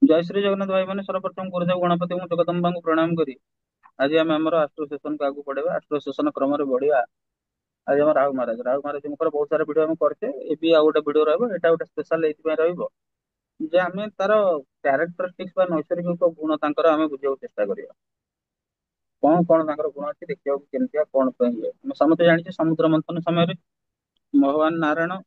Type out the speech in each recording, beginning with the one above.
ଜୟ ଶ୍ରୀ ଜଗନ୍ନାଥ ଭାଇ ମାନେ ସର୍ବପ୍ରଥମ ଗୁରୁଦେବ ଗଣପତି ମୁଁ ଜଗଦମ୍ବାଙ୍କୁ ପ୍ରଣାମ କରି ଆଜି ଆମେ ଆମର ଆଷ୍ଟ୍ରୋ ସେସନକୁ ଆଗକୁ ବଢେଇବା। ଆଷ୍ଟ୍ରୋ ସେସନ କ୍ରମରେ ବଢିବା। ଆଜି ଆମ ରାହୁ ମହାରାଜଙ୍କର ବହୁତ ସାରା ଭିଡିଓ ଆମେ କରିଛେ। ଏବେ ଆଉ ଗୋଟେ ଭିଡିଓ ରହିବ, ଏଇଟା ଗୋଟେ ସ୍ପେଶାଲ ଏଇଥିପାଇଁ ରହିବ ଯେ ଆମେ ତାର କ୍ୟାରେକ୍ଟରିଷ୍ଟିକ୍ସ ବା ନୈସର୍ଗିକ ଗୁଣ ତାଙ୍କର ଆମେ ବୁଝିବାକୁ ଚେଷ୍ଟା କରିବା। କଣ କଣ ତାଙ୍କର ଗୁଣ ଅଛି, ଦେଖିବାକୁ କେମିତିଆ, କଣ ପାଇଁ ଇଏ। ଆମେ ସମସ୍ତେ ଜାଣିଛେ ସମୁଦ୍ର ମନ୍ଥନ ସମୟରେ ଭଗବାନ ନାରାୟଣ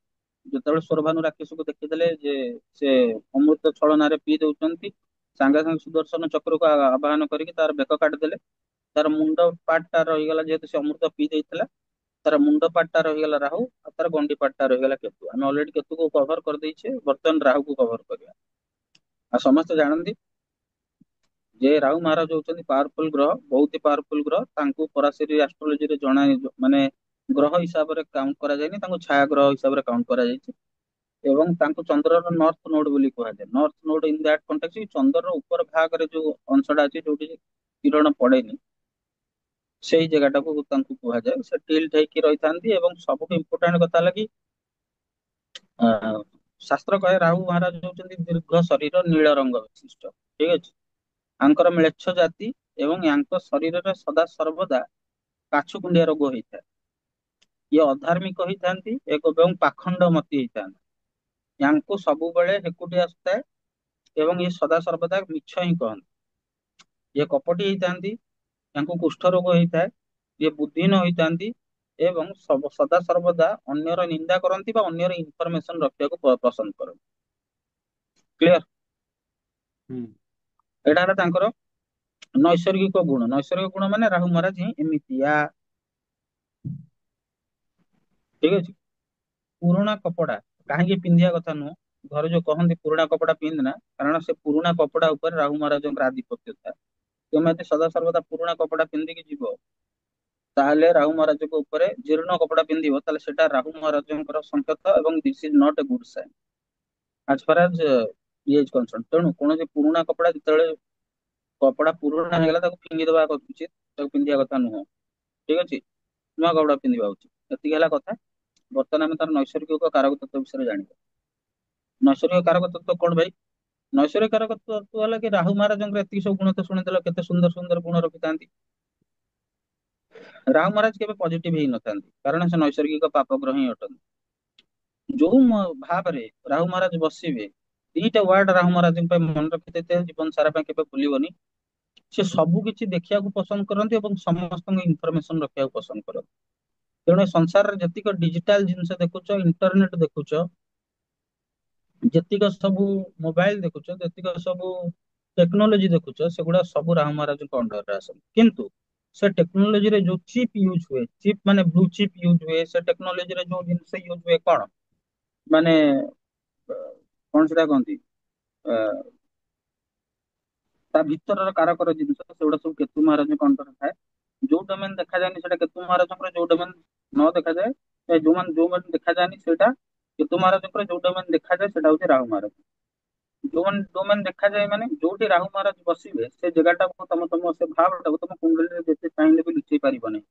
ଯେତେବେଳେ ସୌରଭାନୁ ରାକ୍ଷସକୁ ଦେଖିଦେଲେ ଯେ ସେ ଅମୃତ ଛଳନାରେ ପିଇ ଦଉଛନ୍ତି, ସାଙ୍ଗେ ସାଙ୍ଗେ ସୁଦର୍ଶନ ଚକ୍ରକୁ ଆବାହନ କରିକି ତାର ବେକ କାଟିଦେଲେ। ତାର ମୁଣ୍ଡ ପାର୍ଟ ଟା ରହିଗଲା, ଯେହେତୁ ସେ ଅମୃତ ପିଇ ଦେଇଥିଲା। ତାର ମୁଣ୍ଡ ପାର୍ଟ ଟା ରହିଗଲା ରାହୁ, ଆଉ ତାର ଗଣ୍ଡି ପାର୍ଟ ଟା ରହିଗଲା କେତୁ। ଆମେ ଅଲରେଡି କେତୁକୁ କଭର କରିଦେଇଛେ, ବର୍ତ୍ତମାନ ରାହୁକୁ କଭର କରିବା। ଆଉ ସମସ୍ତେ ଜାଣନ୍ତି ଯେ ରାହୁ ମହାରାଜ ହଉଛନ୍ତି ପାୱାରଫୁଲ ଗ୍ରହ, ବହୁତ ହି ପାୱାରଫୁଲ ଗ୍ରହ। ତାଙ୍କୁ ଫରାସରି ଆଷ୍ଟ୍ରୋଲୋଜିରେ ଜଣା ମାନେ ଗ୍ରହ ହିସାବରେ କାଉଣ୍ଟ କରାଯାଇନି, ତାଙ୍କୁ ଛାୟା ଗ୍ରହ ହିସାବରେ କାଉଣ୍ଟ କରାଯାଇଛି। ଏବଂ ତାଙ୍କୁ ଚନ୍ଦ୍ରର ନର୍ଥ ନୋଡ ବୋଲି କୁହାଯାଏ। North node in that context, ଚନ୍ଦ୍ରର ଉପର ଭାଗରେ ଯୋଉ ଅଂଶଟା ଅଛି ଯୋଉଠି କିରଣ ପଡେନି, ସେଇ ଜାଗାଟାକୁ ତାଙ୍କୁ କୁହାଯାଏ। ସେ ଟିଲ୍ଟ ହେଇକି ରହିଥାନ୍ତି। ଏବଂ ସବୁଠୁ ଇମ୍ପୋର୍ଟାଣ୍ଟ କଥା ହେଲା କି ଆ, ଶାସ୍ତ୍ର କହେ ରାହୁ ମହାରାଜ ହଉଛନ୍ତି ଦୀର୍ଘ ଶରୀର, ନୀଳ ରଙ୍ଗ ବିଶିଷ୍ଟ। ଠିକ ଅଛି। ଆଙ୍କର ମ୍ଲେଚ୍ଛ ଜାତି ଏବଂ ୟାଙ୍କ ଶରୀରରେ ସଦା ସର୍ବଦା କାଛୁ କୁଣ୍ଡିଆ ରୋଗ ହେଇଥାଏ। ଇଏ ଅଧାର୍ମିକ ହେଇଥାନ୍ତି ଏବଂ ପାଖଣ୍ଡମତି ହେଇଥାନ୍ତି। ୟାଙ୍କୁ ସବୁବେଳେ ହେକୁଟି ଆସୁଥାଏ ଏବଂ ଇଏ ସଦା ସର୍ବଦା ମିଛ ହିଁ କହନ୍ତି। ଇଏ କପଟି ହେଇଥାନ୍ତି, ୟାଙ୍କୁ କୁଷ୍ଠ ରୋଗ ହେଇଥାଏ, ଇଏ ବୁଦ୍ଧିହୀନ ହେଇଥାନ୍ତି ଏବଂ ସଦା ସର୍ବଦା ଅନ୍ୟର ନିନ୍ଦା କରନ୍ତି ବା ଅନ୍ୟର ଇନଫରମେସନ ରଖିବାକୁ ପସନ୍ଦ କରନ୍ତି। କ୍ଲିୟର? ହୁଁ। ଏଇଟା ହେଲା ତାଙ୍କର ନୈସର୍ଗିକ ଗୁଣ। ନୈସର୍ଗିକ ଗୁଣ ମାନେ ରାହୁ ମହାରାଜ ହିଁ ଏମିତିଆ। ଠିକ ଅଛି। ପୁରୁଣା କପଡା କାହିଁକି ପିନ୍ଧିବା କଥା ନୁହଁ। ଘରେ ଯୋଉ କହନ୍ତି ପୁରୁଣା କପଡା ପିନ୍ଧନା, କାରଣ ସେ ପୁରୁଣା କପଡା ଉପରେ ରାହୁ ମହାରାଜଙ୍କର ଆଧିପତ୍ୟ ଥାଏ। ତୁମେ ଯଦି ସଦା ସର୍ବଦା ପୁରୁଣା କପଡା ପିନ୍ଧିକି ଯିବ, ତାହେଲେ ରାହୁ ମହାରାଜଙ୍କ ଉପରେ ଜୀର୍ଣ୍ଣ କପଡା ପିନ୍ଧିବ, ତାହେଲେ ସେଟା ରାହୁ ମହାରାଜଙ୍କର ସଂକେତ ଏବଂ this is not a good sign as far ଆଜ ଇଏ ଇଜ କନସର୍ନ। ତେଣୁ କୌଣସି ପୁରୁଣା କପଡା ଯେତେବେଳେ କପଡା ପୁରୁଣା ହେଇଗଲା ତାକୁ ଫିଙ୍ଗିଦବା ଉଚିତ, ତାକୁ ପିନ୍ଧିବା କଥା ନୁହଁ। ଠିକ ଅଛି। ନୂଆ କପଡା ପିନ୍ଧିବା ଉଚିତ। ଏତିକି ହେଲା କଥା। ବର୍ତ୍ତମାନ ଆମେ ତାର ନୈସର୍ଗିକ କାରକ ତତ୍ତ୍ୱ ବିଷୟରେ ଜାଣିବା। ନୈସର୍ଗିକ କାରକ ତତ୍ତ୍ୱ କଣ ଭାଇ? ନୈସର୍ଗିକ କାରକ ତତ୍ତ୍ୱ ହେଲା କି ରାହୁ ମହାରାଜଙ୍କର ଏତିକି ସବୁ ଗୁଣ ତ ଶୁଣିଦେଲ, କେତେ ସୁନ୍ଦର ସୁନ୍ଦର ଗୁଣ ରଖିଥାନ୍ତି। ରାହୁ ମହାରାଜ କେବେ ପଜିଟିଭ ହେଇନଥାନ୍ତି, କାରଣ ସେ ନୈସର୍ଗିକ ପାପ ଗ୍ରହ ହିଁ ଅଟନ୍ତି। ଯୋଉ ଭାବରେ ରାହୁ ମହାରାଜ ବସିବେ, ଦିଟା ୱାର୍ଡ ରାହୁ ମହାରାଜଙ୍କ ପାଇଁ ମନେ ରଖିଦେଇଥିବେ, ଜୀବନ ସାରା ପାଇଁ କେବେ ଭୁଲିବନି। ସେ ସବୁ କିଛି ଦେଖିବାକୁ ପସନ୍ଦ କରନ୍ତି ଏବଂ ସମସ୍ତଙ୍କ ଇନଫରମେସନ ରଖିବାକୁ ପସନ୍ଦ କରନ୍ତି। ତେଣୁ ଏ ସଂସାରରେ ଯେତିକ ଡିଜିଟାଲ ଜିନିଷ ଦେଖୁଛ, ଇଣ୍ଟରନେଟ ଦେଖୁଛ, ଯେତିକ ସବୁ ମୋବାଇଲ ଦେଖୁଛ, ଯେତିକ ସବୁ ଟେକ୍ନୋଲୋଜି ଦେଖୁଛ, ସେଗୁଡା ସବୁ ରାହୁ ମହାରାଜଙ୍କ ଅଣ୍ଡରରେ ଆସନ୍ତି। କିନ୍ତୁ ସେ ଟେକ୍ନୋଲୋଜିରେ ଯୋଉ ଚିପ୍ ୟୁଜ ହୁଏ, ଚିପ୍ ମାନେ ବ୍ଲୁ ଚିପ୍ ୟୁଜ ହୁଏ, ସେ ଟେକ୍ନୋଲୋଜିରେ ଯୋଉ ଜିନିଷ ୟୁଜ ହୁଏ କଣ ମାନେ କଣ ସେଟା କହନ୍ତି, ଅ, ତା ଭିତରର କାରକର ଜିନିଷ, ସେଗୁଡା ସବୁ କେତୁ ମହାରାଜଙ୍କ ଅଣ୍ଡରରେ ଥାଏ। ଯୋଉ ଡୋମେନ ଦେଖାଯାଏନି ସେଟା କେତୁ ମହାରାଜଙ୍କର, ଯୋଉ ଡୋମେନ ନ ଦେଖାଯାଏ, ଯୋଉମାନେ ଦେଖାଯାଏନି ସେଇଟା କେତୁ ମହାରାଜଙ୍କର, ଯୋଉ ଡୋମେନ ଦେଖାଯାଏ ସେଟା ହଉଛି ରାହୁ ମହାରାଜ। ଯୋଉମାନେ ଦେଖାଯାଏ ମାନେ ଯୋଉଠି ରାହୁ ମହାରାଜ ବସିବେ, ସେ ଜାଗାଟାକୁ ତମ ସେ ଭାବଟାକୁ ତମ କୁଣ୍ଡଳୀରେ ଯେତେ ଚାହିଁଲେ ବି ଲୁଚେଇ ପାରିବନି।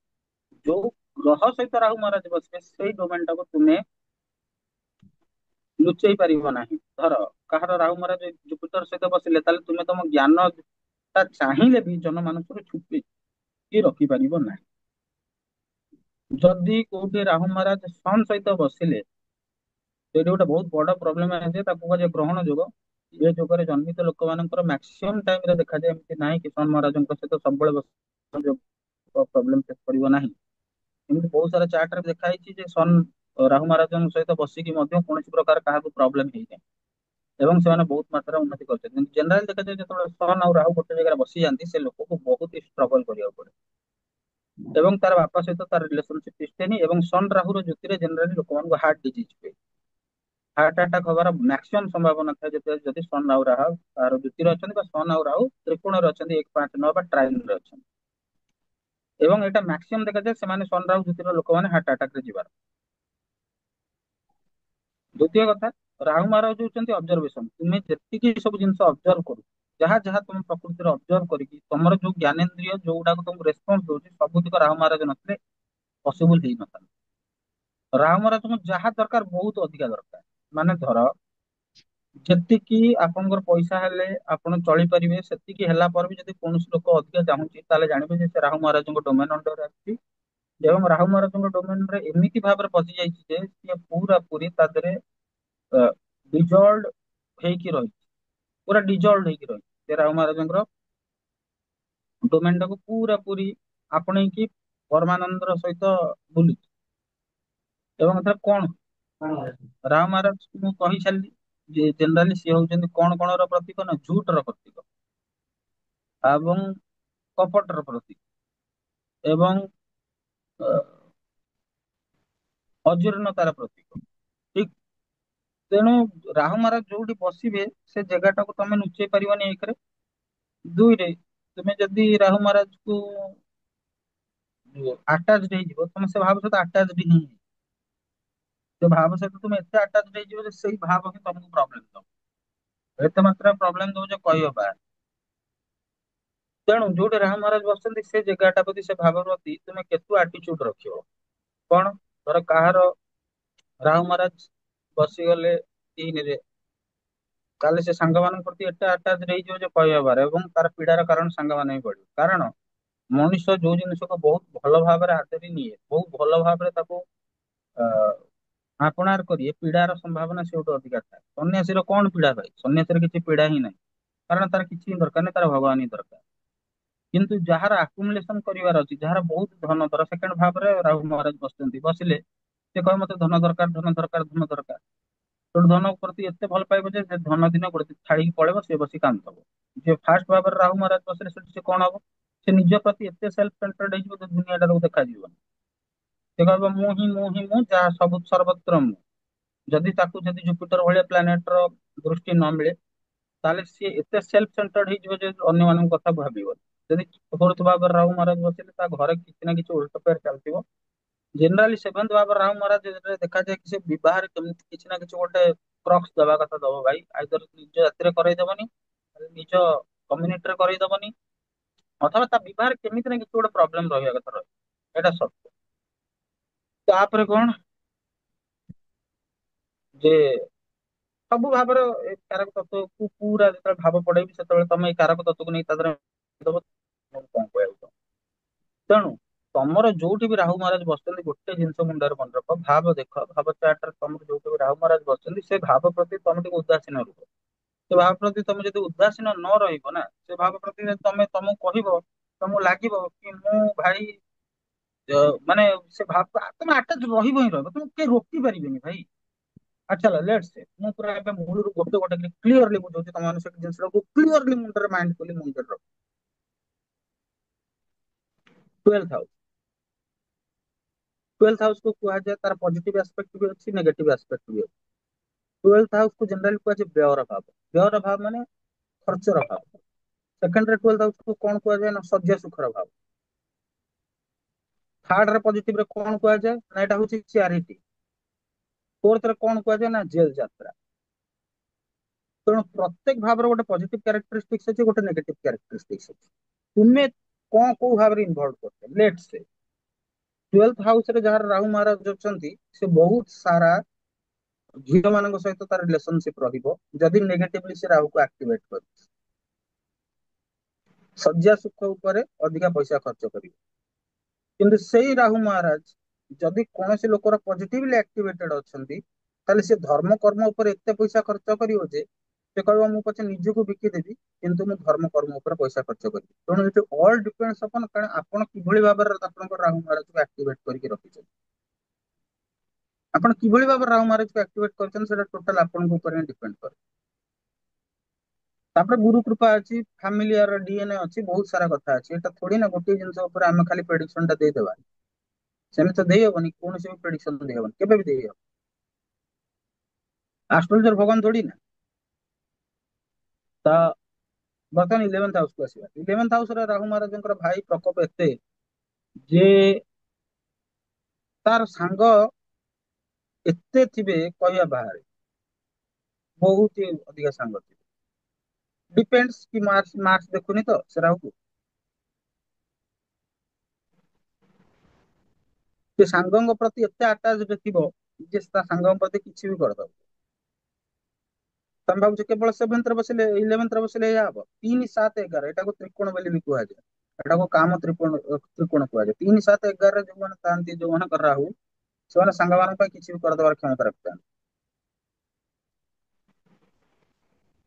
ଯୋଉ ଗ୍ରହ ସହିତ ରାହୁ ମହାରାଜ ବସିବେ, ସେଇ ଡୋମେନ ଟାକୁ ତୁମେ ଲୁଚେଇ ପାରିବ ନାହିଁ। ଧର କାହାର ରାହୁ ମହାରାଜ ଜୁପିଟର ସହିତ ବସିଲେ, ତାହେଲେ ତୁମେ ତମ ଜ୍ଞାନ ତା ଚାହିଁଲେ ବି ଜନମାନଙ୍କରୁ ଛୁପିକି ରଖିପାରିବ ନାହିଁ। ଯଦି କୋଉଠି ରାହୁ ମହାରାଜ ସନ୍ ସହିତ ବସିଲେ, ସେଇଠି ଗୋଟେ ବହୁତ ବଡ ପ୍ରୋବ୍ଲେମ ଆସେ, ତାକୁ କୁହାଯାଏ ଗ୍ରହଣ ଯୋଗ। ଏ ଯୁଗରେ ଜନ୍ମିତ ଲୋକମାନଙ୍କର ମାକ୍ସିମମ୍ ଟାଇମରେ ଦେଖାଯାଏ, ଏମିତି ନାହିଁ କି ସନ୍ ମହାରାଜଙ୍କ ସହିତ ସବୁବେଳେ ପ୍ରୋବ୍ଲେମ ଫେସ୍ କରିବ ନାହିଁ। ଏମିତି ବହୁତ ସାରା ଚାର୍ଟରେ ଦେଖା ହେଇଛି ଯେ ସନ୍ ରାହୁ ମହାରାଜଙ୍କ ସହିତ ବସିକି ମଧ୍ୟ କୌଣସି ପ୍ରକାର କାହାକୁ ପ୍ରୋବ୍ଲେମ ହେଇନାହିଁ ଏବଂ ସେମାନେ ବହୁତ ମାତ୍ରାରେ ଉନ୍ନତି କରିଛନ୍ତି। କିନ୍ତୁ ଜେନେରାଲ ଦେଖାଯାଏ ଯେତେବେଳେ ସନ୍ ଆଉ ରାହୁ ଗୋଟେ ଜାଗାରେ ବସିଯାନ୍ତି, ସେ ଲୋକକୁ ବହୁତ ହି ଷ୍ଟ୍ରଗଲ କରିବାକୁ ପଡେ। ଏବଂ ତାର ବାପା ସହିତ ତାର ରିଲେସନସିପ ତିଷ୍ଟେନି ଏବଂ ସନ୍ ରାହୁର ଜ୍ୟୋତିରେ ଜେନେରାଲି ଲୋକମାନଙ୍କୁ ହାର୍ଟ ଡିଜିଜ ହୁଏ। ହାର୍ଟ ଆଟାକ୍ ହବାର ମ୍ୟାକ୍ସିମମ୍ ସମ୍ଭାବନା ଥାଏ ଯେତେବେଳେ ଯଦି ସନ୍ ଆଉ ରାହୁ ତାର ଜ୍ୟୋତିରେ ଅଛନ୍ତି, ବା ସନ୍ ଆଉ ରାହୁ ତ୍ରିକୋଣରେ ଅଛନ୍ତି, 1, 5, 9 ବା ଟ୍ରାଇନରେ ଅଛନ୍ତି। ଏବଂ ଏଇଟା ମ୍ୟାକ୍ସିମମ୍ ଦେଖାଯାଏ ସେମାନେ ସନ୍ ରାହୁ ଜ୍ୟୋତିର ଲୋକମାନେ ହାର୍ଟ ଆଟାକରେ ଯିବାର। ଦ୍ୱିତୀୟ କଥା, ରାହୁ ମହାରାଜ ହଉଛନ୍ତି ଅବଜର୍ଭେସନ। ତୁମେ ଯେତିକି ସବୁ ଜିନିଷ ଅବଜର୍ଭ କରୁ, ଯାହା ଯାହା ତମେ ପ୍ରକୃତିରେ ଅବଜର୍ଭ କରିକି ତମର ଯୋଉ ଜ୍ଞାନେନ୍ଦ୍ରିୟ ଯୋଉଗୁଡାକ ତମକୁ ରେସ୍ପନ୍ସ ଦଉଛି, ସବୁତିକ ରାହୁ ମହାରାଜ ନଥିଲେ ପସିବୁଲ ହେଇନଥାନ୍ତା। ରାହୁ ମହାରାଜଙ୍କୁ ଯାହା ଦରକାର ବହୁତ ଅଧିକା ଦରକାର। ମାନେ ଧର ଯେତିକି ଆପଣଙ୍କର ପଇସା ହେଲେ ଆପଣ ଚଳିପାରିବେ, ସେତିକି ହେଲା ପରେ ବି ଯଦି କୌଣସି ଲୋକ ଅଧିକା ଚାହୁଁଛି ତାହେଲେ ଜାଣିବେ ଯେ ସେ ରାହୁ ମହାରାଜଙ୍କ ଡୋମେନ ଅଣ୍ଡରରେ ଆସିଛି। ଏବଂ ରାହୁ ମହାରାଜଙ୍କ ଡୋମେନ ରେ ଏମିତି ଭାବରେ ପଶି ଯାଇଛି ଯେ ସିଏ ପୁରା ପୁରି ତା ଦେହରେ ଡିଜଲ୍ଟ ହେଇକି ରହିଛି, ପୁରା ଡିଜଲ୍ଟ ହେଇକି ରହିଛି। ସେ ରାହୁ ମହାରାଜଙ୍କର ଡୋମେନ ଟାକୁ ପୁରା ପୁରି ଆପଣେଇକି ପରମାନନ୍ଦର ସହିତ ବୁଲୁଛି। ଏବଂ ଏଥିରେ କଣ ରାମ ମହାରାଜ ମୁଁ କହିସାରିଲି ଯେ ଜେନେରାଲି ସିଏ ହଉଛନ୍ତି କଣ କଣ ର ପ୍ରତୀକ ନା ଝୁଟ ର ପ୍ରତୀକ ଏବଂ କପଟର ପ୍ରତୀକ ଏବଂ ଅ, ଅଜୀର୍ଣ୍ଣତାର ପ୍ରତୀକ। ଠିକ, ତେଣୁ ରାହୁ ମହାରାଜ ଯୋଉଠି ବସିବେ ସେ ଜାଗାଟାକୁ ତମେ ଲୁଚେଇ ପାରିବନି ଏକରେ। ଦୁଇରେ, ତୁମେ ଯଦି ରାହୁ ମହାରାଜ କୁ ଆଟାଚ ହେଇଯିବ, ତମେ ସେ ଭାବ ସହିତ ଆଟାଚ ହିଁ ସେ ଭାବ ସହିତ ତୁମେ ଏତେ ଆଟାଚ ହେଇଯିବ ଯେ ସେଇ ଭାବ ହିଁ ତମକୁ ପ୍ରୋବ୍ଲେମ ଦବ। ଏତେ ମାତ୍ରା ପ୍ରୋବ୍ଲେମ ଦବ ଯେ କହିବ ବା। ତେଣୁ ଯୋଉଠି ରାମ ମହାରାଜ ବସିଛନ୍ତି ସେ ଜାଗାଟା ପ୍ରତି ସେ ଭାବ ପ୍ରତି ତୁମେ କେତେ ଆଟିଚ୍ୟୁଡ ରଖିବ। କଣ ଧର କାହାର ରାହୁ ମହାରାଜ ବସିଗଲେ ତିନିରେ, ତାହେଲେ ସେ ସାଙ୍ଗମାନଙ୍କ ପ୍ରତି ଏତେ ଆଟାଚ ହେଇଯିବ ଯେ କହିହବାର, ଏବଂ ତାର ପୀଡାର କାରଣ ସାଙ୍ଗମାନେ ହିଁ ପଡିବ। କାରଣ ମଣିଷ ଯୋଉ ଜିନିଷକୁ ବହୁତ ଭଲ ଭାବରେ ହାତରେ ନିଏ, ବହୁତ ଭଲ ଭାବରେ ତାକୁ ଅ, ଆପଣାର କରି ପୀଡାର ସମ୍ଭାବନା ସେଉଠୁ ଅଧିକା ଥାଏ। ସନ୍ନ୍ୟାସୀର କଣ ପୀଡା ଭାଇ? ସନ୍ନ୍ୟାସୀର କିଛି ପୀଡା ହିଁ ନାହିଁ, କାରଣ ତାର କିଛି ହିଁ ଦରକାର ନାହିଁ, ତାର ଭଗବାନ ହିଁ ଦରକାର। କିନ୍ତୁ ଯାହାର ଆକୁମୁଲେସନ କରିବାର ଅଛି, ଯାହାର ବହୁତ ଧନ, ଧର ସେକେଣ୍ଡ ଭାବରେ ରାହୁ ମହାରାଜ ବସିଛନ୍ତି, ବସିଲେ ସେ କହିବ ମତେ ଧନ ଦରକାର, ଧନ ଦରକାର, ଧନ ଦରକାର। ତେଣୁ ଧନ ପ୍ରତି ଏତେ ଭଲ ପାଇବ ଯେ ସେ ଧନ ଦିନ ଗୋଟେ ଛାଡିକି ପଳେଇବ, ସେ ବସି କାନ୍ଦୁଥିବ। ଯେ ଫାଷ୍ଟ ଭାବରେ ରାହୁ ମହାରାଜ ବସିଲେ ସେଠି ସେ କଣ ହବ? ସେ ନିଜ ପ୍ରତି ଏତେ ସେଲ୍ଫ ସେଣ୍ଟର୍ଡ ହେଇଯିବ ଯେ ଦୁନିଆଟା ତାକୁ ଦେଖାଯିବନି। ସେ କହିବ ମୁଁ ହିଁ ମୁଁ ହିଁ ମୁଁ, ଯାହା ସବୁ ସର୍ବତ୍ର ମୁଁ। ଯଦି ତାକୁ ଯଦି ଜୁପିଟର ଭଳିଆ ପ୍ଲାନେଟ ର ଦୃଷ୍ଟି ନ ମିଳେ, ତାହେଲେ ସିଏ ଏତେ ସେଲ୍ଫ ସେଣ୍ଟର୍ଡ ହେଇଯିବ ଯେ ଅନ୍ୟମାନଙ୍କ କଥା ଭାବିବନି। ଯଦି ଚତୁର୍ଥ ଭାବରେ ରାହୁ ମହାରାଜ ବସିଲେ ତା ଘରେ କିଛି ନା କିଛି ଉଲ୍ଟ ଫେର ଚାଲିଥିବ। ଜେନେରାଲି ସେଭେନ୍ଥ ଭାବରେ ରାହୁ ମହାରାଜ ଯେତେବେଳେ ଦେଖାଯାଏ କି ସେ ବିବାହରେ କେମିତି କିଛି ନା କିଛି ଗୋଟେ କ୍ରକ୍ସ ଦବା କଥା ଦବ ଭାଇ। ଆଇଦର ନିଜ ଜାତିରେ କରେଇଦବନି, ନିଜ କମ୍ୟୁନିଟିରେ କରେଇଦବନି, ଅଥବା ତା ବିବାହରେ କେମିତି ନା କିଛି ଗୋଟେ ପ୍ରୋବ୍ଲେମ ରହିବା କଥା ରହିବ। ଏଇଟା ସତ୍ୟ। ତାପରେ କଣ ଯେ ସବୁ ଭାବରେ ଏ କାରକ ତତ୍ଵକୁ ପୁରା ଯେତେବେଳେ ଭାବ ପଡେଇବି, ସେତେବେଳେ ତମେ ଏଇ କାରକ ତତ୍ଵକୁ ନେଇ ତା ଦେହରେ ଦବ। ମୁଁ କଣ କହିବାକୁ ଚାହୁଁଛି? ତେଣୁ ତମର ଯୋଉଠି ବି ରାହୁ ମହାରାଜ ବସିଛନ୍ତି, ଗୋଟେ ଜିନିଷ ମୁଣ୍ଡରେ ମନେ ରଖ, ଭାବ ଦେଖ, ଭାବ ଚାଟରେ ତମର ଯୋଉଠି ବି ରାହୁ ମହାରାଜ ବସିଛନ୍ତି ସେ ଭାବ ପ୍ରତି ତମେ ଟିକେ ଉଦାସୀନ ରୁହ। ସେ ଭାବ ପ୍ରତି ତମେ ଯଦି ଉଦାସୀନ ନ ରହିବ ନା, ସେ ଭାବ ପ୍ରତି ଯଦି ତମେ ତମକୁ କହିବ, ତମକୁ ଲାଗିବ କି ମୁଁ ଭାଇ ମାନେ ସେ ଭାବ ତମେ ଆଟାଚ ରହିବ ହିଁ ରହିବ, ତମକୁ କେହି ରୋକି ପାରିବେନି ଭାଇ। ଆଚ୍ଛା ଲେଟ୍ସ ସେ ମୁଁ ପୁରା ଏବେ ମୂଳରୁ ଗୋଟେ ଗୋଟେ କ୍ଲିୟରଲି ବୁଝଉଛି, ତମ ମାନେ ସେ ଜିନିଷଟାକୁ କ୍ଲିୟରଲି ମୁଣ୍ଡରେ ମାଇଣ୍ଡ ଖୋଲି ମୁଣ୍ଡରେ ରଖ। ଟୁଏଲ୍ଥ ହାଉସ, ଟୁଏଲ୍ଥ ହାଉସ କୁ କୁହାଯାଏ, ତାର ପଜିଟିଭ ଆସ୍ପେକ୍ଟ ବି ଅଛି, ନେଗେଟିଭ ଆସ୍ପେକ୍ଟ ବି ଅଛି। ଟୁଏଲ୍ଥ ହାଉସ କୁ ଜେନେରାଲି କୁହାଯାଏ ବ୍ୟୟର ଭାବ। ବ୍ୟୟର ଭାବ ମାନେ ଖର୍ଚ୍ଚର ଭାବ। ସେକେଣ୍ଡରେ ଟୁଏଲ୍ଥ ହାଉସ କୁ କଣ କୁହାଯାଏ ନା ଶଯ୍ୟା ସୁଖର ଭାବ। ଥାର୍ଡ ରେ ପଜିଟିଭ ରେ କଣ କୁହାଯାଏ ନା ଏଇଟା ହଉଛି ଚ୍ୟାରିଟି। ଫୋର୍ଥ ରେ କଣ କୁହାଯାଏ ନା ଜେଲ ଯାତ୍ରା। ତେଣୁ ପ୍ରତ୍ୟେକ ଭାବର ଗୋଟେ ପଜିଟିଭ କ୍ୟାରେକ୍ଟରିଷ୍ଟିକ୍ସ ଅଛି, ଗୋଟେ ନେଗେଟିଭ କ୍ୟାରେକ୍ଟରିଷ୍ଟିକ୍ସ ଅଛି। ତୁମେ କଣ କୋଉ ଭାବରେ ଇନଭଲ୍ଭ କରୁଛ? ଲେଟ୍ସ ସେ ଟୁଏଲ୍ଥ ହାଉସ ରେ ଯାହାର ରାହୁ ମହାରାଜ ଅଛନ୍ତି, ସେ ବହୁତ ସାରା ଝିଅ ମାନଙ୍କ ସହିତ ତାର ରିଲେସନସିପ ରହିବ, ଯଦି ନେଗେଟିଭଲି ସେ ରାହୁକୁ ଆକ୍ଟିଭେଟ କରିଛି। ଶଯ୍ୟା ସୁଖ ଉପରେ ଅଧିକା ପଇସା ଖର୍ଚ୍ଚ କରିବ। କିନ୍ତୁ ସେଇ ରାହୁ ମହାରାଜ ଯଦି କୌଣସି ଲୋକର ପଜିଟିଭଲି ଆକ୍ଟିଭେଟେଡ ଅଛନ୍ତି, ତାହେଲେ ସେ ଧର୍ମ କର୍ମ ଉପରେ ଏତେ ପଇସା ଖର୍ଚ୍ଚ କରିବ ଯେ ସେ କହିବ ମୁଁ ପଛେ ନିଜକୁ ବିକିଦେବି, କିନ୍ତୁ ମୁଁ ଧର୍ମ କର୍ମ ଉପରେ ପଇସା ଖର୍ଚ୍ଚ କରିବି। ତେଣୁ ଏଠି ଅଲ୍ ଡିପେଣ୍ଡସ ଅପନ କାରଣ ଆପଣ କିଭଳି ଭାବରେ ଆପଣଙ୍କ ରାହୁ ମହାରାଜକୁ ଆକ୍ଟିଭେଟ କରିକି ରଖିଛନ୍ତି। ଆପଣ କିଭଳି ଭାବରେ ରାହୁ ମହାରାଜକୁ ଆକ୍ଟିଭେଟ କରିଛନ୍ତି, ସେଟା ଟୋଟାଲ ଆପଣଙ୍କ ଉପରେ ହିଁ ଡିପେଣ୍ଡ କରେ। ତାପରେ ଗୁରୁ କୃପା ଅଛି, ଫାମିଲିଆର ଡିଏନଏ ଅଛି, ବହୁତ ସାରା କଥା ଅଛି। ଏଟା ଥୋଡି ନା ଗୋଟିଏ ଜିନିଷ ଉପରେ ଆମେ ଖାଲି ପ୍ରେଡିକ୍ସନ ଟା ଦେଇଦେବା। ସେମିତି ତ ଦେଇହବନି, କୌଣସି ବି ପ୍ରେଡିକ୍ସନ ଦେଇହବନି, କେବେ ବି ଦେଇହବନି। ଆଷ୍ଟ୍ରୋଲୋଜର ଭଗବାନ ଥୋଡି ନା। ତ ବର୍ତ୍ତମାନ ଇଲେଭେନ୍ଥ ହାଉସକୁ ଆସିବା। ଇଲେଭେନ୍ଥ ହାଉସରେ ରାହୁ ମହାରାଜଙ୍କର ଭାଇ ପ୍ରକୋପ ଏତେ ଯେ ତାର ସାଙ୍ଗ ଏତେ ଥିବେ କହିବା ବାହାରେ, ବହୁତ ହି ଅଧିକା ସାଙ୍ଗ ଥିବେ। ଡିପେଣ୍ଡସ କି ମାର୍କ ମାର୍କ ଦେଖୁନି ତ ସେ ରାହୁକୁ। ସେ ସାଙ୍ଗଙ୍କ ପ୍ରତି ଏତେ ଆଟାଚ ଥିବ ଯେ ତା ସାଙ୍ଗଙ୍କ ପ୍ରତି କିଛି ବି କରିଦବ। ତମେ ଭାବୁଛ କେବଳ 7th ରେ ବସିଲେ 11th ରେ ବସିଲେ ଏଇଆ ହବ? 3 7 11 ଏଟାକୁ ତ୍ରିକୋଣ ବୋଲି ବି କୁହାଯାଏ। ଏଟାକୁ କାମ ତ୍ରିକୋଣ କୁହାଯାଏ। 3 7 11 ରେ ଯୋଉମାନେ ଥାନ୍ତି, ଯୋଉମାନଙ୍କର ରାହୁ, ସେମାନେ ସାଙ୍ଗମାନଙ୍କ ପାଇଁ କିଛି ବି କରିଦେବାର କ୍ଷମତା ରଖିଥାନ୍ତି।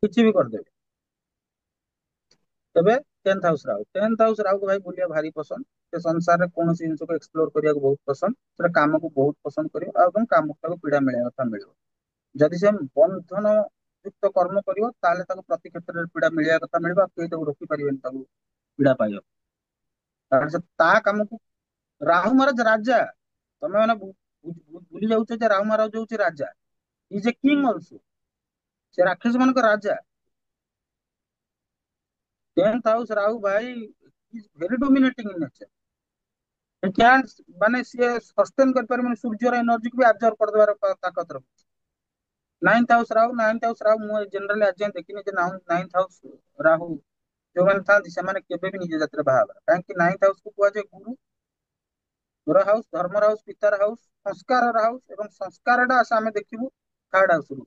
କିଛି ବି କରିଦେବେ। ତେବେ 10th house Rahu, 10th house ରାହୁକୁ ଭାଇ ବୁଲିବା ଭାରି ପସନ୍ଦ। ସେ ସଂସାରରେ କୌଣସି ଜିନିଷକୁ ଏକ୍ସପ୍ଲୋର କରିବାକୁ ବହୁତ ପସନ୍ଦ। ସେଟା କାମକୁ ବହୁତ ପସନ୍ଦ କରିବ, ଆଉ ଏବଂ କାମକୁ ତାକୁ ପୀଡା ମିଳିବା କଥା ମିଳିବ। ଯଦି ସେ ବନ୍ଧନ ଯୁକ୍ତ କର୍ମ କରିବ, ତାହେଲେ ତାକୁ ପ୍ରତି କ୍ଷେତ୍ରରେ ପୀଡା ମିଳିବା କଥା ମିଳିବ, ଆଉ କେହି ତାକୁ ରୋକି ପାରିବେନି ତାକୁ ପୀଡା ପାଇବ। କାରଣ ସେ ତା କାମକୁ, ରାହୁ ମହାରାଜ ରାଜା। ତମେ ମାନେ ଭୁଲି ଯାଉଛ ଯେ ରାହୁ ମହାରାଜ ହଉଛି ରାଜା। Is a king also. ସେ ରାକ୍ଷସ ମାନଙ୍କ ରାଜା। 10th ହାଉସ ରାହୁ ଭାଇ is very dominating in nature. ମାନେ ସିଏ ସଷ୍ଟେନ କରିପାରିବନି, ସୂର୍ଯ୍ୟର ଏନର୍ଜିକୁ ବି ଆବଜର୍ବ କରିଦେବାର ତାକତ ରଖୁଛି। 9th ହାଉସ ରାହୁ ମୁଁ ଜେନେରାଲି ଆଜି ଯାଏଁ ଦେଖିନି ଯେ 9th ହାଉସ ରାହୁ ଯୋଉମାନେ ଥାନ୍ତି ସେମାନେ କେବେ ବି ନିଜ ଜାତିରେ ବାହା ହେବାର। କାହିଁକି 9th ହାଉସ କୁ କୁହାଯାଏ ଗୁରୁ, ଗୁର ହାଉସ, ଧର୍ମର ହାଉସ, ପିତାର ହାଉସ, ସଂସ୍କାରର ହାଉସ, ଏବଂ ସଂସ୍କାରଟା ଆଶା ଆମେ ଦେଖିବୁ 3rd ହାଉସରୁ।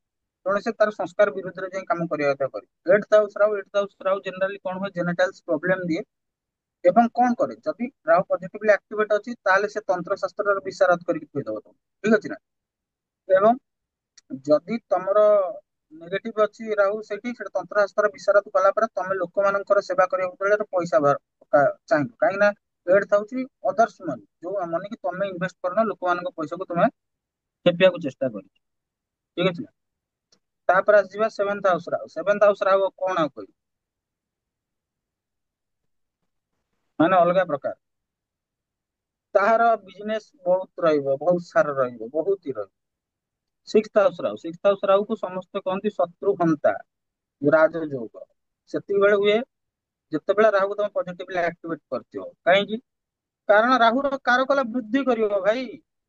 ତେଣୁ ସେ ତାର ସଂସ୍କାର ବିରୁଦ୍ଧରେ ଯାଇ କାମ କରିବା କଥା କରିବ। 8th ହାଉସ ରାହୁ ଜେନେରାଲି କଣ ହୁଏ, ଜେନେଟାଲ୍ସ ପ୍ରୋବ୍ଲେମ ଦିଏ। ଏବଂ କଣ କରେ, ଯଦି ରାହୁ ପଜିଟିଭଲି ଆକ୍ଟିଭେଟ ଅଛି, ତାହେଲେ ସେ ତନ୍ତ୍ର ଶାସ୍ତ୍ରର ବିଶାରଦ କରିକି ଥୋଇଦବ ତମକୁ। ଠିକ ଅଛି ନା? ଏବଂ ଯଦି ତମର ନେଗେଟିଭ ଅଛି ରାହୁ ସେଠି, ସେଟା ତନ୍ତ୍ର ଶାସ୍ତ୍ର ବିଶାରଦ କଲା ପରେ ତମେ ଲୋକମାନଙ୍କର ସେବା କରିବାକୁ ବେଳେ ପଇସା ଚାହିଁବ। କାହିଁକି ନା 8th ହଉଛି ଅଦର୍ସ ମନି, ଯୋଉ ମନି କି ତମେ ଇନଭେଷ୍ଟ କରିନ, ଲୋକମାନଙ୍କ ପଇସାକୁ ତମେ ଖେପିବାକୁ ଚେଷ୍ଟା କରିଛ। ଠିକ ଅଛି ନା? ତାପରେ ଆସିଯିବା 7th house Rahu. 7th house Rahu କଣ ଆଉ କହିବି, ମାନେ ଅଲଗା ପ୍ରକାର। ତାହାର ବିଜନେସ ବହୁତ ରହିବ, ବହୁତ ସାରା ରହିବ, ବହୁତ ହି ରହିବ। 6th house Rahu, 6th house ରାହୁକୁ ସମସ୍ତେ କହନ୍ତି ଶତ୍ରୁ ହନ୍ତା, ରାଜଯୋଗ। ସେତିକି ବେଳେ ହୁଏ ଯେତେବେଳେ ରାହୁକୁ ତମେ ପଜିଟିଭଲି ଆକ୍ଟିଭେଟ କରିଥିବ। କାହିଁକି? କାରଣ ରାହୁର କାରକ ହେଲା ବୃଦ୍ଧି କରିବ ଭାଇ।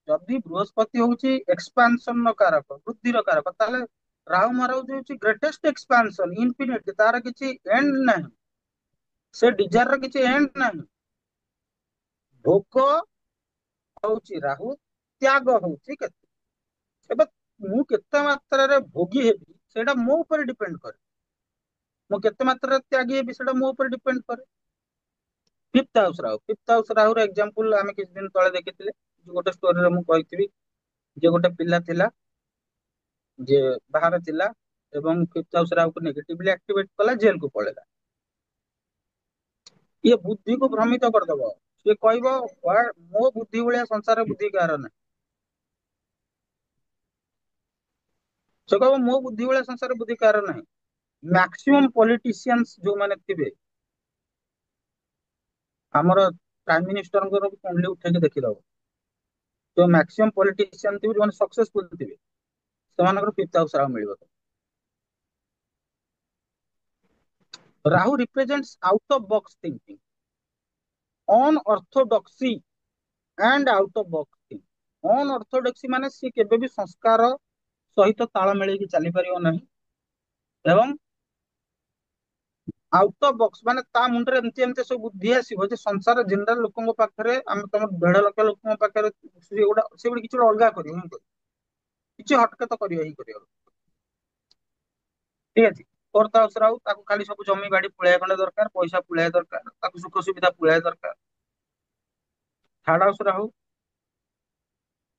ଯଦି ବୃହସ୍ପତି ହଉଛି ଏକ୍ସପାନସନ ର କାରକ, ବୃଦ୍ଧିର କାରକ, ତାହେଲେ ରାହୁ ମହାରାଜ ହଉଛି ଗ୍ରେଟେଷ୍ଟ ଏକ୍ସପାନସନ, ଇନଫିନିଟ, ତାର କିଛି ଏଣ୍ଡ ନାହିଁ। ସେ ଡିଜାୟାର ର କିଛି ଏଣ୍ଡ ନାହିଁ। ଭୋଗ ହଉଛି ରାହୁ, ତ୍ୟାଗ ହଉଛି କେତୁ। ଏବେ ମୁଁ କେତେ ମାତ୍ରାରେ ଭୋଗୀ ହେବି ସେଇଟା ମୋ ଉପରେ ଡିପେଣ୍ଡ କରେ। ମୁଁ କେତେ ମାତ୍ରାରେ ତ୍ୟାଗୀ ହେବି ସେଟା ମୋ ଉପରେ ଡିପେଣ୍ଡ କରେ। 5th house Rahu, 5th house ରାହୁର ଏକ୍ସାମ୍ପଲ ଆମେ କିଛି ଦିନ ତଳେ ଦେଖିଥିଲେ। ଗୋଟେ ଷ୍ଟୋରିରେ ମୁଁ କହିଥିବି ଯେ ଗୋଟେ ପିଲା ଥିଲା, ଯେ ବାହାରେ ଥିଲା, ଏବଂ 5th ହାଉସ ରାହୁକୁ ନେଗେଟିଭଲି ଆକ୍ଟିଭେଟ କଲା, ଜେଲକୁ ପଳେଇଲା। ଇଏ ବୁଦ୍ଧିକୁ ଭ୍ରମିତ କରିଦବ। ସିଏ କହିବ ମୋ ବୁଦ୍ଧି ଭଳିଆ ସଂସାର ବୁଦ୍ଧି କାହାର ନାହିଁ। ସେ କହିବ ମୋ ବୁଦ୍ଧି ଭଳିଆ ସଂସାର ବୁଦ୍ଧି କାହାର ନାହିଁ। ମ୍ୟାକ୍ସିମମ୍ ପଲିଟିସିଆନ୍ସ ଯୋଉମାନେ ଥିବେ, ଆମର ପ୍ରାଇମ ମିନିଷ୍ଟରଙ୍କର କୁଣ୍ଡଲି ଉଠେଇକି ଦେଖିଦବ, ଯୋଉ ମ୍ୟାକ୍ସିମମ୍ ପଲିଟିସିଆନ ଥିବେ, ଯୋଉମାନେ ସକ୍ସେସଫୁଲ ଥିବେ, ସେମାନଙ୍କର 5th ହାଉସ ରାହୁ ମିଳିବ। Rahu represents out of box thinking, unorthodoxy and out of box thinking. Unorthodoxy ମାନେ ସିଏ କେବେ ବି ସଂସ୍କାର ସହିତ ତାଳ ମିଳେଇକି ଚାଲିପାରିବ ନାହିଁ, ଏବଂ ଆଉଟ ଅଫ ବକ୍ସ ମାନେ ତା ମୁଣ୍ଡରେ ଏମିତି ଏମିତି ସବୁ ବୁଦ୍ଧି ଆସିବ ଯେ ସଂସାର ଜେନେରାଲ ଲୋକଙ୍କ ପାଖରେ, ଆମେ ତମ 1.5 ଲକ୍ଷ ଲୋକଙ୍କ ପାଖରେ ସେ ଗୋଟେ କିଛି ଗୋଟେ ଅଲଗା କରିବ ହିଁ କରିବ, କିଛି ହଟକେ ତ କରିବ ହିଁ କରିବ। ଠିକ ଅଛି? 4th ହାଉସ ରାହୁ, ତାକୁ ଖାଲି ସବୁ ଜମି ବାଡି ପୁଳାଏ ଖଣ୍ଡେ ଦରକାର, ପଇସା ପୁଳାଏ ଦରକାର, ତାକୁ ସୁଖ ସୁବିଧା ପୁଳାଏ ଦରକାର। 3rd house Rahu,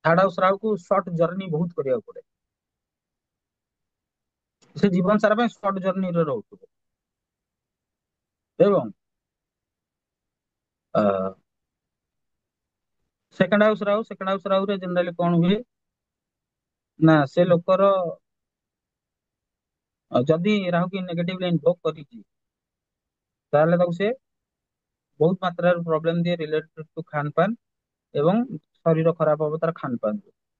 3rd house ରାହୁକୁ ସର୍ଟ ଜର୍ଣ୍ଣି ବହୁତ କରିବାକୁ ପଡେ। ସେ ଜୀବନ ସାରା ପାଇଁ ସର୍ଟ ଜର୍ଣ୍ଣିରେ ରହୁଥିବ। ଏବଂ 2nd house Rahu, 2nd house ରାହୁରେ ଜେନେରାଲି କଣ ହୁଏ ନା, ସେ ଲୋକର ଯଦି ରାହୁ କି ନେଗେଟିଭଲି ଇନଭୋକ କରିଛି, ତାହେଲେ ତାକୁ ସେ ବହୁତ ମାତ୍ରାରେ ପ୍ରୋବ୍ଲେମ ଦିଏ ରିଲେଟେଡ ଟୁ ଖାନ ପାନ, ଏବଂ ଶରୀର ଖରାପ ହବ ତାର ଖାନ ପାନ।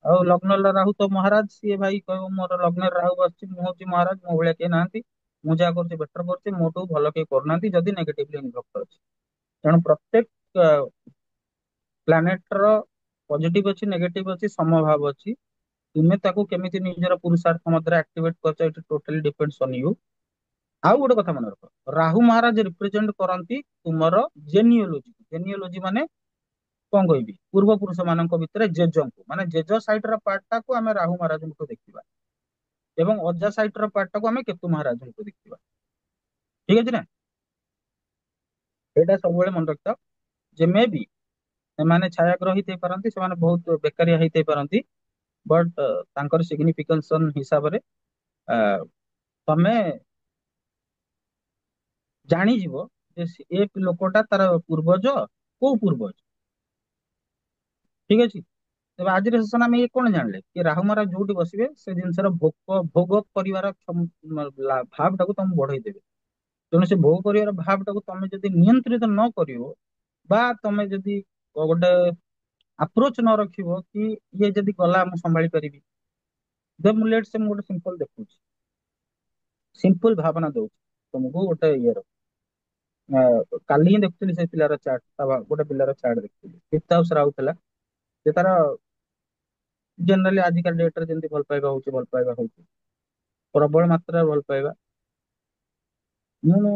ଆଉ ଲଗ୍ନ ରାହୁ ତ ମହାରାଜ, ସିଏ ଭାଇ କହିବ ମୋର ଲଗ୍ନରେ ରାହୁ ବସିଛି, ମୁଁ ହଉଛି ମହାରାଜ, ମୋ ଭଳିଆ କେହି ନାହାନ୍ତି, ମୁଁ ଯାହା କରୁଛି ବେଟର କରୁଛି, ମୋଠୁ ଭଲ କେହି କରୁନାହାନ୍ତି, ଯଦି ନେଗେଟିଭଲି ଇନଭୋକ୍ଟ ଅଛି। ତେଣୁ ପ୍ରତ୍ୟେକ ପ୍ଲାନେଟର ପଜିଟିଭ ଅଛି, ନେଗେଟିଭ ଅଛି, ସମଭାବ ଅଛି। ତୁମେ ତାକୁ କେମିତି ନିଜର ପୁରୁଷାର୍ଥ ମଧ୍ୟରେ ଆକ୍ଟିଭେଟ କରୁଛ, ଇଟ ଟୋଟାଲି ଡିପେଣ୍ଡସ ଅନ ୟୁ। ଆଉ ଗୋଟେ କଥା ମନେ ରଖ, ରାହୁ ମହାରାଜ ରିପ୍ରେଜେଣ୍ଟ କରନ୍ତି ତୁମର ଜେନିଓଲୋଜି। ଜେନିଓଲୋଜି ମାନେ କଣ କହିବି, ପୂର୍ବ ପୁରୁଷ ମାନଙ୍କ ଭିତରେ ଜେଜଙ୍କୁ, ମାନେ ଜେଜ ସାଇଡ ର ପାର୍ଟ ଟାକୁ ଆମେ ରାହୁ ମହାରାଜଙ୍କୁ ଦେଖିବା। ଏବଂ ଅଜା ସାଇଟ୍ ର ପାର୍ଟ ଟାକୁ ଆମେ କେତୁ ମହାରାଜଙ୍କୁ ଦେଖିବା। ଠିକ ଅଛି ନା? ଏଇଟା ସବୁବେଳେ ମନେ ରଖିଥାଅ ଯେ ମେ ବି ସେମାନେ ଛାୟାଗ୍ରହୀ ହେଇପାରନ୍ତି, ସେମାନେ ବହୁତ ବେକାରିଆ ହେଇଥାଇ ପାରନ୍ତି, ବଟ୍ ତାଙ୍କର ସିଗ୍ନିଫିକେସନ ହିସାବରେ ଆ, ତମେ ଜାଣିଯିବ ଯେ ଏ ଲୋକଟା ତାର ପୂର୍ବଜ କୋଉ ପୂର୍ବଜ। ଠିକ ଅଛି। ତେବେ ଆଜିର ସେସନ ଆମେ ଇଏ କଣ ଜାଣିଲେ କି ରାହୁ ମହାରାଜ ଯୋଉଠି ବସିବେ ସେ ଜିନିଷର ଭୋଗ କରିବାର ଭାବଟାକୁ ତମକୁ ବଢେଇ ଦେବେ। ତେଣୁ ସେ ଭୋଗ କରିବାର ଭାବଟାକୁ ତମେ ଯଦି ନିୟନ୍ତ୍ରିତ ନ କରିବ, ବା ତମେ ଯଦି ଗୋଟେ ଆପ୍ରୋଚ ନ ରଖିବ କି ଇଏ ଯଦି ଗଲା ମୁଁ ସମ୍ଭାଳି ପାରିବି, ମୁଁ ଗୋଟେ ସିମ୍ପଲ ଦେଖୁଛି, ସିମ୍ପଲ ଭାବନା ଦଉଛି ତମକୁ ଗୋଟେ ଇଏର। କାଲି ହିଁ ଦେଖୁଥିଲି ସେ ପିଲାର ଚାର୍ଟ, ଗୋଟେ ପିଲାର ଚାର୍ଟ ଦେଖୁଥିଲି, ଫିଫ୍ଥ ହାଉସ ରେ ଆଉଥିଲା। ସେ ତାର ଜେନେରାଲି ଆଜିକା ଡେଟ ରେ ଯେମିତି ଭଲ ପାଇବା ହଉଛି, ଭଲ ପାଇବା ହଉଛି, ପ୍ରବଳ ମାତ୍ରାରେ ଭଲ ପାଇବା। ମୁଁ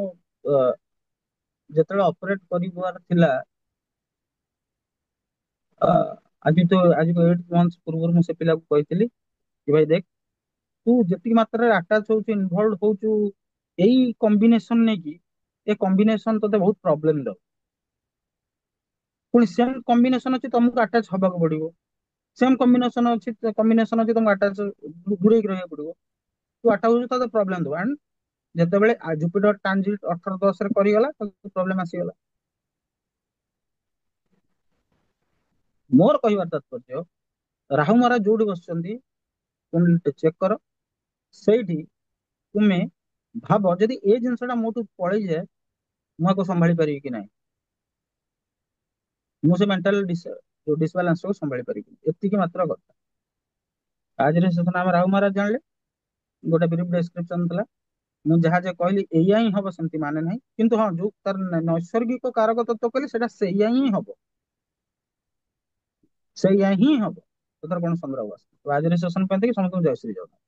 ଯେତେବେଳେ ଅପରେଟ କରିବାର ଥିଲା, ଆଜିକୁ 8 months ପୂର୍ବରୁ ମୁଁ ସେ ପିଲାକୁ କହିଥିଲି କି ଭାଇ ଦେଖ, ତୁ ଯେତିକି ମାତ୍ରାରେ ଆଟାଚ ହଉଛୁ, ଇନଭଲ୍ଭ ହଉଛୁ ଏଇ କମ୍ବିନେସନ ନେଇକି, ଏ କମ୍ବିନେସନ ତତେ ବହୁତ ପ୍ରୋବ୍ଲେମ ଦବ। ପୁଣି ସେମ କମ୍ବିନେସନ ଅଛି ତମକୁ ଆଟାଚ ହବାକୁ ପଡିବ, ସେମ କମ୍ବିନେସନ ଅଛି ତମକୁ ଆଟାଚ ଦୂରେଇକି ରହିବାକୁ ପଡିବ। ତୁ ଆଟାଚ ହଉଛୁ ତତେ ପ୍ରୋବ୍ଲେମ ଦବ। ଆଣ୍ଡ ଯେତେବେଳେ ଜୁପିଟର ଟ୍ରାନଜିଟ 18-10 ରେ କରିଗଲା, ପ୍ରୋବ୍ଲେମ ଆସିଗଲା। ମୋର କହିବାର ତାତ୍ପର୍ଯ୍ୟ, ରାହୁ ମହାରାଜ ଯୋଉଠି ବସିଛନ୍ତି କୁଣ୍ଡଲିଟା ଚେକ୍ କର, ସେଇଠି ତୁମେ ଭାବ ଯଦି ଏ ଜିନିଷଟା ମୋଠୁ ପଳେଇଯାଏ, ମୁଁ ଆକୁ ସମ୍ଭାଳି ପାରିବି କି ନାହିଁ, ମୁଁ ସେ ମେଣ୍ଟାଲ ଡିସବାଲାନ୍ସକୁ ସମ୍ଭାଳି ପାରିବି, ଏତିକି ମାତ୍ର କଥା। ଆଜିର ସେସନ ଆମେ ରାହୁ ମହାରାଜ ଜାଣିଲେ, ଗୋଟେ ବ୍ରିଫ ଡେସ୍କ୍ରିପସନ ଥିଲା। ମୁଁ ଯାହା ଯେ କହିଲି ଏଇଆ ହିଁ ହବ ସେମିତି ମାନେ ନାହିଁ, କିନ୍ତୁ ହଁ ଯୋଉ ତାର ନୈସର୍ଗିକ କାରକ ତତ୍ତ୍ୱ କହିଲି ସେଟା ସେଇଆ ହିଁ ହବ, ସେଇଆ ହିଁ ହବ। ତଥର କଣ ସଂଗ୍ରହ ଆଜିର ସେସନ ପାଇଁ ସମସ୍ତଙ୍କୁ ଜୟ ଶ୍ରୀ ଜଗନ୍ନାଥ।